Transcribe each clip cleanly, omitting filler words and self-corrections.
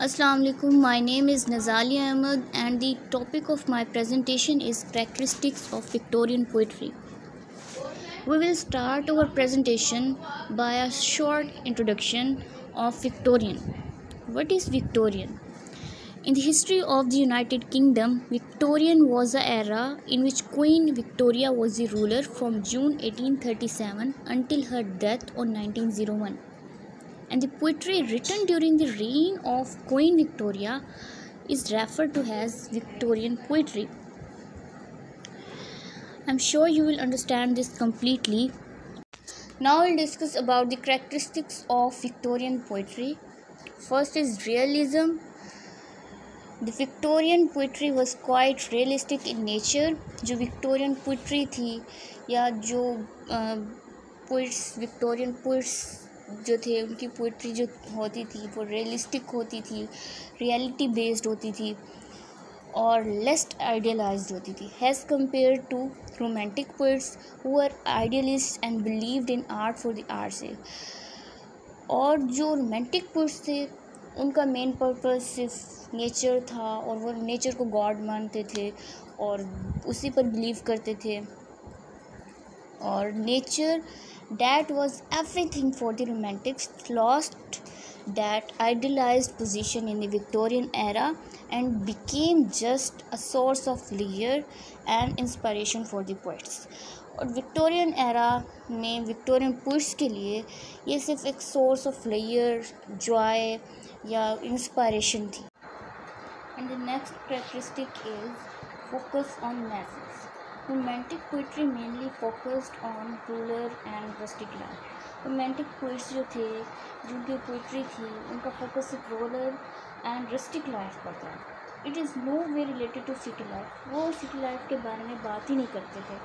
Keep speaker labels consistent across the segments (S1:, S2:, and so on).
S1: Assalamu alaikum. My name is Nazali Ahmed and the topic of my presentation is characteristics of Victorian poetry. We will start our presentation by a short introduction of Victorian. What is Victorian? In the history of the United Kingdom, Victorian was the era in which Queen Victoria was the ruler from June 1837 until her death on 1901. And the poetry written during the reign of Queen Victoria is referred to as Victorian poetry. I'm sure you will understand this completely. Now we'll discuss about the characteristics of Victorian poetry. First is realism. The Victorian poetry was quite realistic in nature. जो Victorian poetry थी या जो Victorian poets जो थे उनकी poetry जो होती थी वो रियलिस्टिक होती थी, रियलिटी बेस्ड होती थी और लेस आइडियलाइज्ड होती थी as compare to romantic poets who are idealist and believed in art for the art sake. और जो रोमांटिक पोइट्स थे उनका मेन पर्पस सिर्फ नेचर था और वो नेचर को गॉड मानते थे और उसी पर बिलीव करते थे और nature that was everything for the romantics lost that idealized position in the Victorian era and became just a source of leisure and inspiration for the poets। और विक्टोरियन एरा में विक्टोरियन पोइट्स के लिए ये सिर्फ एक source of layer Joy या inspiration थी। And the next characteristic is focus on message. Romantic poetry mainly focused on rural and rustic life. Romantic poets जो थे जिनकी पोइट्री थी उनका फोकस सिर्फ रूरल एंड रस्टिक लाइफ पर था। It is no way related to city life, वो city life के बारे में बात ही नहीं करते थे।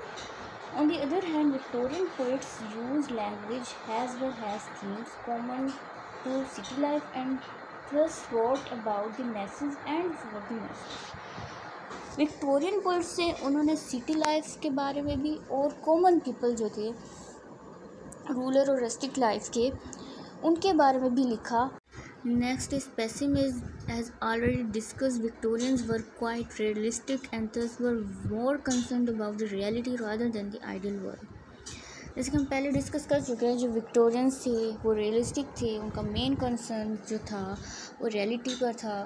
S1: On the other hand Victorian poets use language as well as themes common to city life and thus wrote about the masses and for the masses। Victorian poets से उन्होंने सिटी लाइफ के बारे में भी और कॉमन पीपल जो थे rural और रस्टिक लाइफ के उनके बारे में भी लिखा। Next is pessimism. As already discuss Victorians were quite realistic and thus were more concerned about the reality rather than the ideal world. जैसे कि हम पहले डिस्कस कर चुके हैं, जो विक्टोरियंस थे वो रियलिस्टिक थे, उनका मेन कंसर्न जो था वो रियलिटी पर था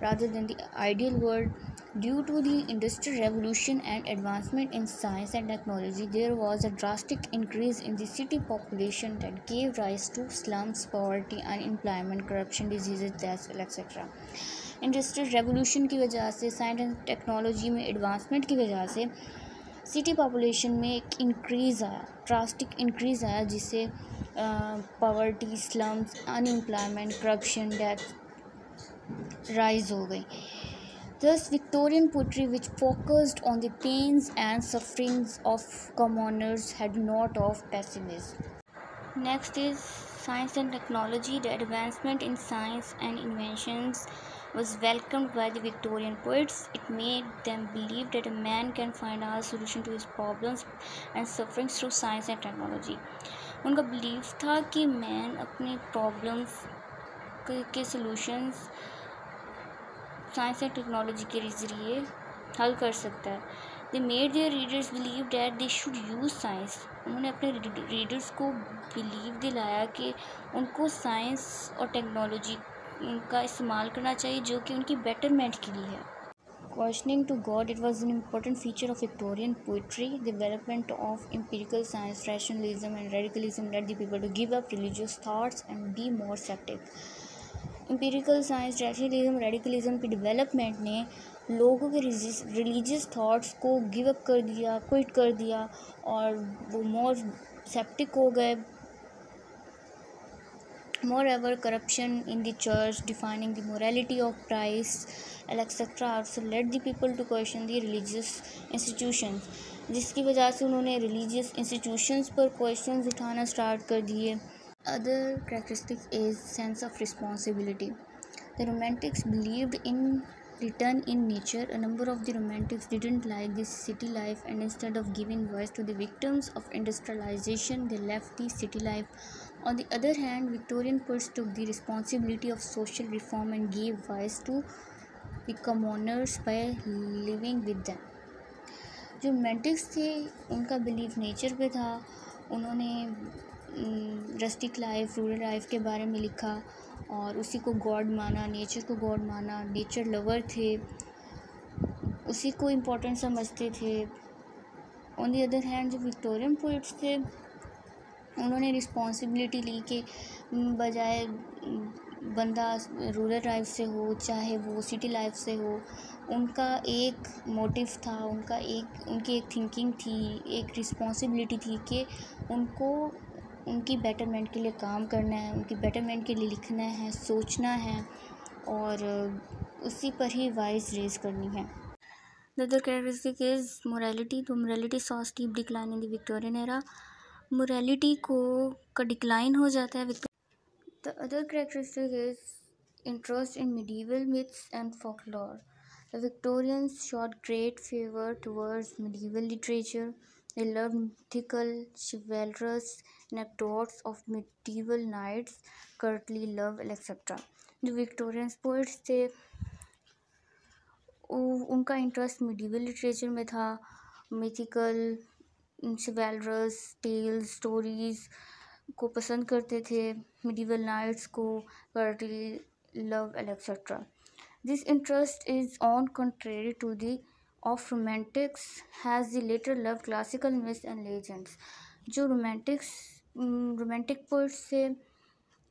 S1: rather than the ideal world. Due to the industrial revolution and advancement in science and technology there was a drastic increase in the city population that gave rise to slums, poverty, unemployment, corruption, diseases, deaths etcetera. Industrial revolution की वजह से, science and technology में advancement की वजह से city population में एक increase आया, ड्रास्टिक इंक्रीज़ आया, जिससे poverty, slums, unemployment, corruption, death rise हो गई। Thus Victorian poetry, which focused on the pains and sufferings of commoners, had not of pessimism। Next is science and technology. The advancement in science and inventions was welcomed by the Victorian poets. It made them believe that a man can find a solution to his problems and sufferings through science and technology। उनका believe था कि man अपने problems के solutions science and technology के ज़रिए हल कर सकता है। They made their readers believe that they should use science. उन्होंने अपने रीडर्स को बिलीव दिलाया कि उनको साइंस और टेक्नोलॉजी का इस्तेमाल करना चाहिए जो कि उनकी बेटरमेंट के लिए है। Questioning to God, it was an important feature of Victorian poetry. Development of empirical science, rationalism and radicalism led the people to give up religious thoughts and be more sceptic. Empirical science, rationalism, radicalism की development ने लोगों के religious thoughts को give up कर दिया, quit कर दिया और वो मोर सेप्टिक हो गए। Moreover, corruption in the church, defining the morality of Christ, etc., also led the people to question the religious institutions, जिसकी वजह से उन्होंने religious institutions पर questions उठाना start कर दिए। Other characteristic is sense of responsibility. The Romantics believed in return in nature. A number of the Romantics didn't like this city life, and instead of giving voice to the victims of industrialization, they left the city life On the other hand, Victorian poets took the responsibility of social reform and gave voice to the commoners by living with them. जो Romantics थे उनका believe nature पे था. उन्होंने rustic life, rural life के बारे में लिखा और उसी को गॉड माना, नेचर को गॉड माना, नेचर लवर थे, उसी को इम्पोर्टेंट समझते थे. ऑन दी अदर हैंड जो विक्टोरियन पोइट्स थे उन्होंने रिस्पॉन्सिबिलिटी ली कि बजाय बंदा रूरल लाइफ से हो चाहे वो सिटी लाइफ से हो, उनका एक मोटिव था, उनकी एक थिंकिंग थी, एक रिस्पॉन्सिबिलिटी थी कि उनको उनकी बेटरमेंट के लिए काम करना है, उनकी बेटरमेंट के लिए लिखना है, सोचना है और उसी पर ही वॉइस रेज करनी है. The other characteristic is morality. तो morality saw steep decline in the Victorian era. Morality का डिक्लाइन हो जाता है. The other characteristic is interest in medieval myths and folklore. The Victorians showed great favor towards medieval literature. They loved mythical, chivalrous anecdotes of medieval knights, courtly love, etc. जो Victorians poets थे उनका interest medieval literature में था. Mythical, चिवैलरस tales, stories को पसंद करते थे, medieval knights को, courtly love etcetera. This interest is on contrary to the of romantics has the latter love classical myths and legends. जो रोमांटिक पोइट्स थे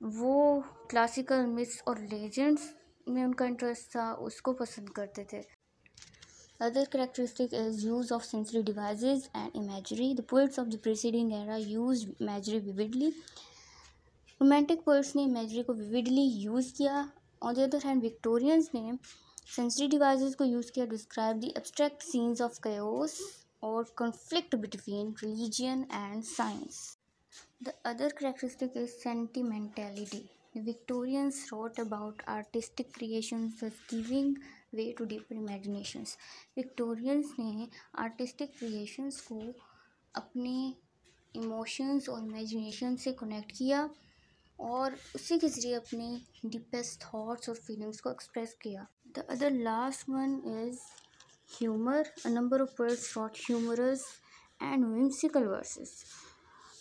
S1: वो क्लासिकल मिथ्स और लेजेंड्स में उनका इंटरेस्ट था, उसको पसंद करते थे. Other characteristic is use of sensory devices and imagery. The poets of the preceding era used imagery vividly. Romantic poets ने imagery को vividly use किया. On the other hand, Victorians ने sensory devices को use किया to describe the abstract scenes of chaos or conflict between religion and science. The other characteristic is sentimentality. The Victorians wrote about artistic creations thus giving way to deeper imaginations. Victorians ने artistic creations को अपने emotions और imagination से connect किया और उसी के ज़रिए अपने deepest thoughts और feelings को express किया. The other last one is humor. A number of poets wrote humorous and whimsical verses.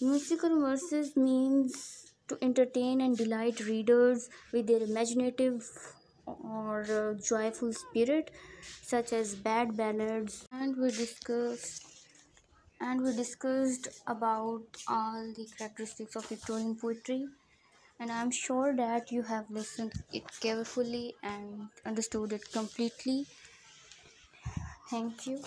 S1: Whimsical verses means to entertain and delight readers with their imaginative or joyful spirit, such as bad ballads. And we discussed about all the characteristics of Victorian poetry, and I'm sure that you have listened it carefully and understood it completely. Thank you.